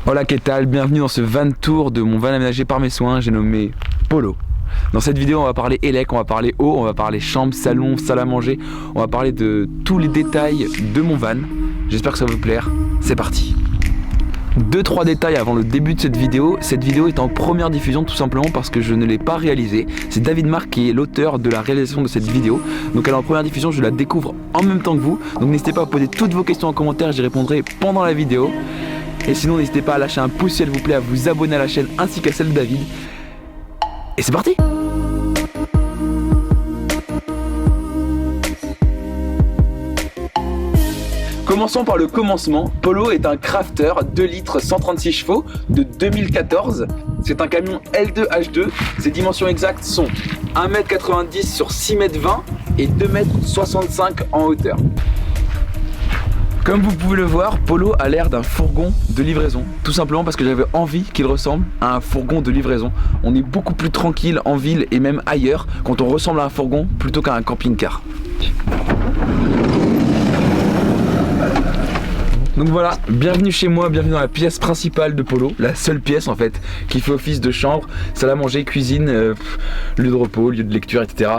Hola, qu'est-ce que bienvenue dans ce van tour de mon van aménagé par mes soins, j'ai nommé Polo. Dans cette vidéo, on va parler élec, on va parler eau, on va parler chambre, salon, salle à manger, on va parler de tous les détails de mon van. J'espère que ça va vous plaire, c'est parti. 2-3 détails avant le début de cette vidéo est en première diffusion tout simplement parce que je ne l'ai pas réalisée. C'est David Marc qui est l'auteur de la réalisation de cette vidéo, donc elle est en première diffusion, je la découvre en même temps que vous. Donc n'hésitez pas à poser toutes vos questions en commentaire, j'y répondrai pendant la vidéo. Et sinon n'hésitez pas à lâcher un pouce si elle vous plaît, à vous abonner à la chaîne ainsi qu'à celle de David. Et c'est parti! Commençons par le commencement. Polo est un crafter 2 litres 136 chevaux de 2014. C'est un camion L2H2. Ses dimensions exactes sont 1m90 sur 6m20 et 2m65 en hauteur. Comme vous pouvez le voir, Polo a l'air d'un fourgon de livraison. Tout simplement parce que j'avais envie qu'il ressemble à un fourgon de livraison. On est beaucoup plus tranquille en ville et même ailleurs quand on ressemble à un fourgon plutôt qu'à un camping-car. Donc voilà, bienvenue chez moi, bienvenue dans la pièce principale de Polo, la seule pièce en fait qui fait office de chambre, salle à manger, cuisine, lieu de repos, lieu de lecture, etc.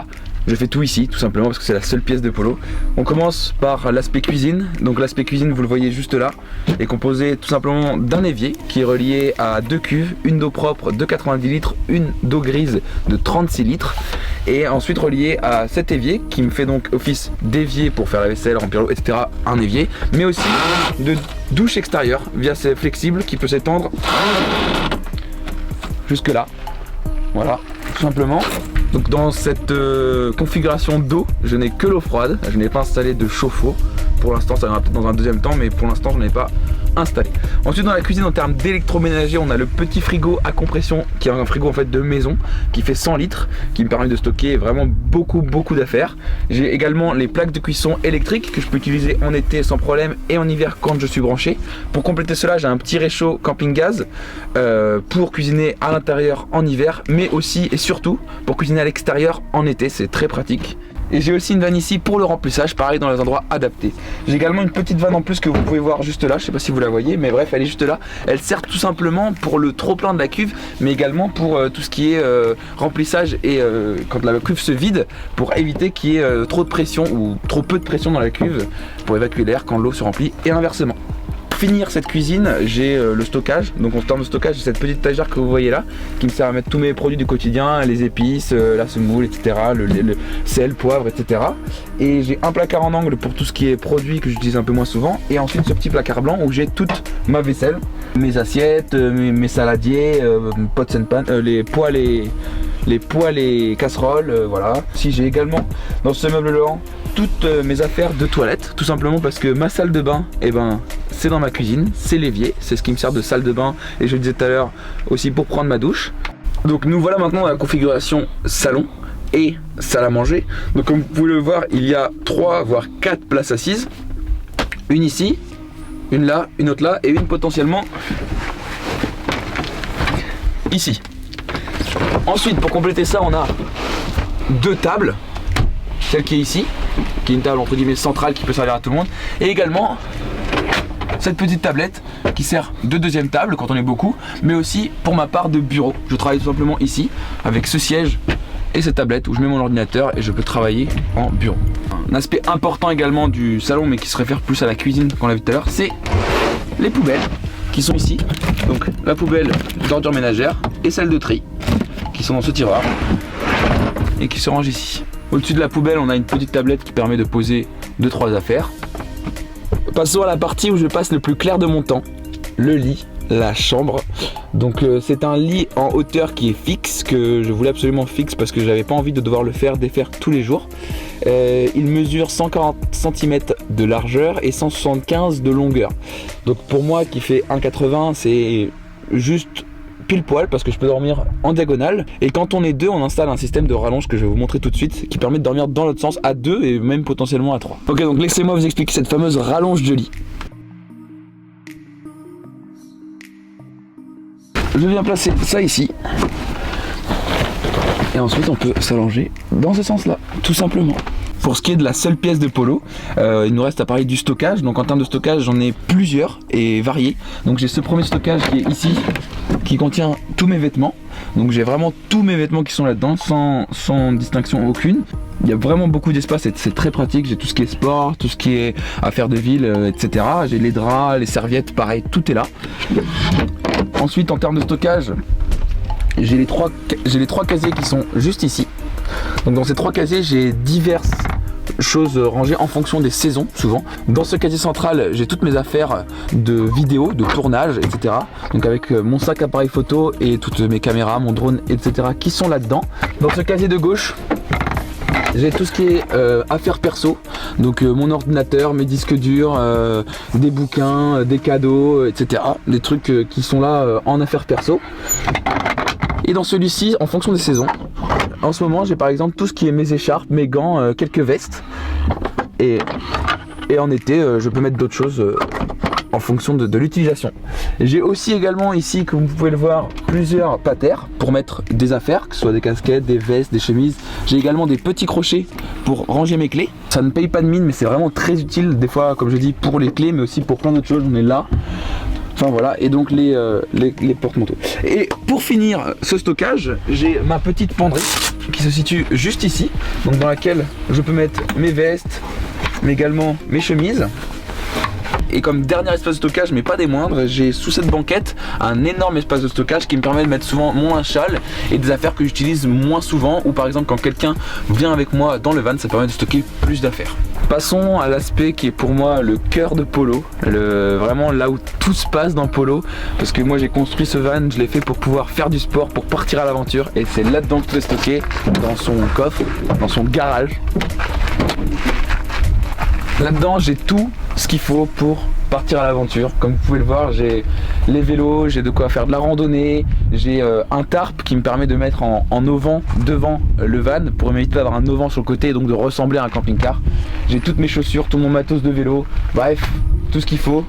Je fais tout ici, tout simplement parce que c'est la seule pièce de Polo. On commence par l'aspect cuisine. Donc l'aspect cuisine, vous le voyez juste là, est composé tout simplement d'un évier qui est relié à 2 cuves, une d'eau propre de 90 litres, une d'eau grise de 36 litres. Et ensuite relié à cet évier qui me fait donc office d'évier pour faire la vaisselle, remplir l'eau, etc. Un évier, mais aussi de douche extérieure via ces flexibles qui peut s'étendre jusque là. Voilà, tout simplement. Donc dans cette configuration d'eau, je n'ai que l'eau froide, je n'ai pas installé de chauffe-eau. Pour l'instant, ça viendra peut-être dans un deuxième temps, mais pour l'instant, je n'ai pas installé. Ensuite, dans la cuisine, en termes d'électroménager, on a le petit frigo à compression, qui est un frigo en fait de maison, qui fait 100 litres, qui me permet de stocker vraiment beaucoup d'affaires. J'ai également les plaques de cuisson électriques que je peux utiliser en été sans problème et en hiver quand je suis branché. Pour compléter cela, j'ai un petit réchaud camping gaz pour cuisiner à l'intérieur en hiver, mais aussi et surtout pour cuisiner à l'extérieur en été, c'est très pratique. Et j'ai aussi une vanne ici pour le remplissage, pareil dans les endroits adaptés. J'ai également une petite vanne en plus que vous pouvez voir juste là, je sais pas si vous la voyez, mais bref elle est juste là. Elle sert tout simplement pour le trop plein de la cuve, mais également pour tout ce qui est remplissage et quand la cuve se vide, pour éviter qu'il y ait trop de pression ou trop peu de pression dans la cuve pour évacuer l'air quand l'eau se remplit et inversement. Pour finir cette cuisine, j'ai le stockage. Donc en termes de stockage, j'ai cette petite étagère que vous voyez là qui me sert à mettre tous mes produits du quotidien, les épices, la semoule, etc., le sel, poivre, etc. Et j'ai un placard en angle pour tout ce qui est produit que j'utilise un peu moins souvent. Et ensuite ce petit placard blanc où j'ai toute ma vaisselle, mes assiettes, mes saladiers, pots and pan, les poêles et casseroles, voilà. Si j'ai également dans ce meuble là toutes mes affaires de toilette, tout simplement parce que ma salle de bain, eh ben, c'est dans ma cuisine, c'est l'évier, c'est ce qui me sert de salle de bain et je le disais tout à l'heure aussi pour prendre ma douche. Donc nous voilà maintenant dans la configuration salon et salle à manger. Donc comme vous pouvez le voir, il y a 3 voire 4 places assises, une ici, une là, une autre là et une potentiellement ici. Ensuite pour compléter ça on a 2 tables, celle qui est ici, qui est une table entre guillemets centrale qui peut servir à tout le monde, et également cette petite tablette qui sert de deuxième table quand on est beaucoup, mais aussi pour ma part de bureau. Je travaille tout simplement ici avec ce siège et cette tablette où je mets mon ordinateur et je peux travailler en bureau. Un aspect important également du salon, mais qui se réfère plus à la cuisine qu'on l'a vu tout à l'heure, c'est les poubelles qui sont ici. Donc la poubelle d'ordures ménagères et celle de tri qui sont dans ce tiroir et qui se rangent ici. Au-dessus de la poubelle, on a une petite tablette qui permet de poser 2-3 affaires. Passons à la partie où je passe le plus clair de mon temps, le lit, la chambre. Donc c'est un lit en hauteur qui est fixe, que je voulais absolument fixe parce que j'avais pas envie de devoir le défaire tous les jours. Il mesure 140 cm de largeur et 175 de longueur. Donc pour moi qui fait 1,80, c'est juste pile poil parce que je peux dormir en diagonale, et quand on est 2 on installe un système de rallonge que je vais vous montrer tout de suite qui permet de dormir dans l'autre sens à 2 et même potentiellement à 3. Ok, donc laissez-moi vous expliquer cette fameuse rallonge de lit. Je viens placer ça ici et ensuite on peut s'allonger dans ce sens là, tout simplement. Pour ce qui est de la seule pièce de polo, il nous reste à parler du stockage. Donc en termes de stockage, j'en ai plusieurs et variés. Donc j'ai ce premier stockage qui est ici, qui contient tous mes vêtements. Donc j'ai vraiment tous mes vêtements qui sont là-dedans, sans distinction aucune. Il y a vraiment beaucoup d'espace et c'est très pratique. J'ai tout ce qui est sport, tout ce qui est affaires de ville, etc. J'ai les draps, les serviettes, pareil, tout est là. Ensuite, en termes de stockage, j'ai les trois casiers qui sont juste ici. Donc dans ces trois casiers, j'ai diverses choses rangées en fonction des saisons, souvent. Dans ce casier central, j'ai toutes mes affaires de vidéo, de tournage, etc. Donc avec mon sac appareil photo et toutes mes caméras, mon drone, etc. qui sont là-dedans. Dans ce casier de gauche, j'ai tout ce qui est affaires perso, donc mon ordinateur, mes disques durs, des bouquins, des cadeaux, etc. Des trucs qui sont là en affaires perso. Et dans celui-ci, en fonction des saisons, en ce moment j'ai par exemple tout ce qui est mes écharpes, mes gants, quelques vestes. Et en été, je peux mettre d'autres choses en fonction de l'utilisation. J'ai aussi également ici, comme vous pouvez le voir, plusieurs patères pour mettre des affaires, que ce soit des casquettes, des vestes, des chemises. J'ai également des petits crochets pour ranger mes clés. Ça ne paye pas de mine, mais c'est vraiment très utile des fois, comme je dis, pour les clés, mais aussi pour plein d'autres choses. On est là. Enfin voilà, et donc les porte-manteaux. Et pour finir ce stockage, j'ai ma petite penderie qui se situe juste ici, donc dans laquelle je peux mettre mes vestes, mais également mes chemises. Et comme dernier espace de stockage, mais pas des moindres, j'ai sous cette banquette un énorme espace de stockage qui me permet de mettre souvent mon linge-sale et des affaires que j'utilise moins souvent, ou par exemple quand quelqu'un vient avec moi dans le van, ça permet de stocker plus d'affaires. Passons à l'aspect qui est pour moi le cœur de Polo, vraiment là où tout se passe dans Polo, parce que moi j'ai construit ce van, je l'ai fait pour pouvoir faire du sport, pour partir à l'aventure, et c'est là-dedans que tout est stocké, dans son coffre, dans son garage. Là-dedans j'ai tout ce qu'il faut pour partir à l'aventure. Comme vous pouvez le voir, j'ai les vélos, j'ai de quoi faire de la randonnée, j'ai un tarp qui me permet de mettre en auvent devant le van pour m'éviter d'avoir un auvent sur le côté et donc de ressembler à un camping-car. J'ai toutes mes chaussures, tout mon matos de vélo, bref, tout ce qu'il faut.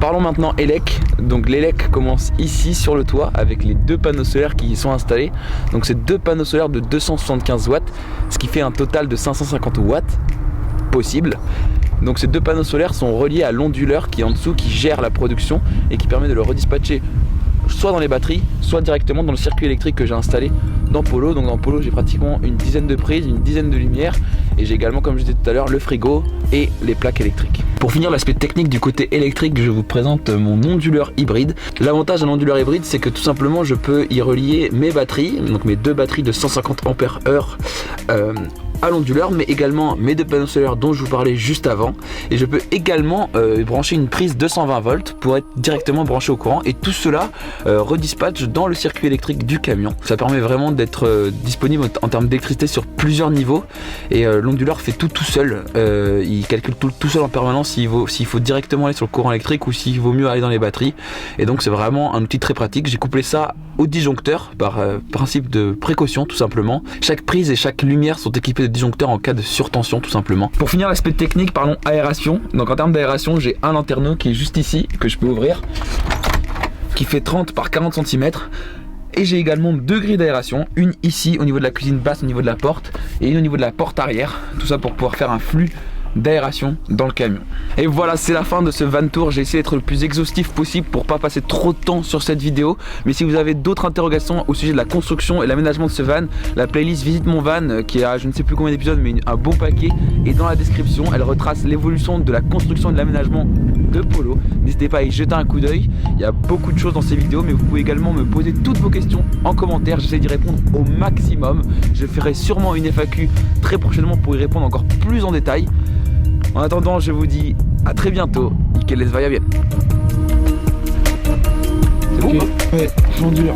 Parlons maintenant élec. Donc l'élec commence ici sur le toit avec les deux panneaux solaires qui y sont installés. Donc c'est deux panneaux solaires de 275 watts, ce qui fait un total de 550 watts possible. Donc ces deux panneaux solaires sont reliés à l'onduleur qui est en dessous, qui gère la production et qui permet de le redispatcher soit dans les batteries, soit directement dans le circuit électrique que j'ai installé dans Polo. Donc dans Polo j'ai pratiquement une dizaine de prises, une dizaine de lumières, et j'ai également, comme je disais tout à l'heure, le frigo et les plaques électriques. Pour finir l'aspect technique du côté électrique, je vous présente mon onduleur hybride. L'avantage d'un onduleur hybride, c'est que tout simplement je peux y relier mes batteries, donc mes deux batteries de 150 ampères heure à l'onduleur, mais également mes deux panneaux solaires dont je vous parlais juste avant, et je peux également brancher une prise 220 volts pour être directement branché au courant, et tout cela redispatche dans le circuit électrique du camion. Ça permet vraiment d'être disponible en termes d'électricité sur plusieurs niveaux, et l'onduleur fait tout seul, il calcule tout seul en permanence s'il faut directement aller sur le courant électrique ou s'il vaut mieux aller dans les batteries, et donc c'est vraiment un outil très pratique. J'ai couplé ça au disjoncteur par principe de précaution tout simplement. Chaque prise et chaque lumière sont équipées de disjoncteurs en cas de surtension tout simplement. Pour finir l'aspect technique, parlons aération. Donc en termes d'aération, j'ai un lanterneau qui est juste ici, que je peux ouvrir, qui fait 30 par 40 cm. Et j'ai également deux grilles d'aération, une ici au niveau de la cuisine basse, au niveau de la porte, et une au niveau de la porte arrière. Tout ça pour pouvoir faire un flux d'aération dans le camion. Et voilà, c'est la fin de ce van tour. J'ai essayé d'être le plus exhaustif possible pour pas passer trop de temps sur cette vidéo, mais si vous avez d'autres interrogations au sujet de la construction et l'aménagement de ce van, la playlist Visite mon van, qui a je ne sais plus combien d'épisodes mais un bon paquet, est dans la description. Elle retrace l'évolution de la construction et de l'aménagement de Polo. N'hésitez pas à y jeter un coup d'œil, il y a beaucoup de choses dans ces vidéos, mais vous pouvez également me poser toutes vos questions en commentaire. J'essaie d'y répondre au maximum. Je ferai sûrement une FAQ très prochainement pour y répondre encore plus en détail. En attendant, je vous dis à très bientôt et que les vaya bien. C'est bon, ouais, l'onduleur.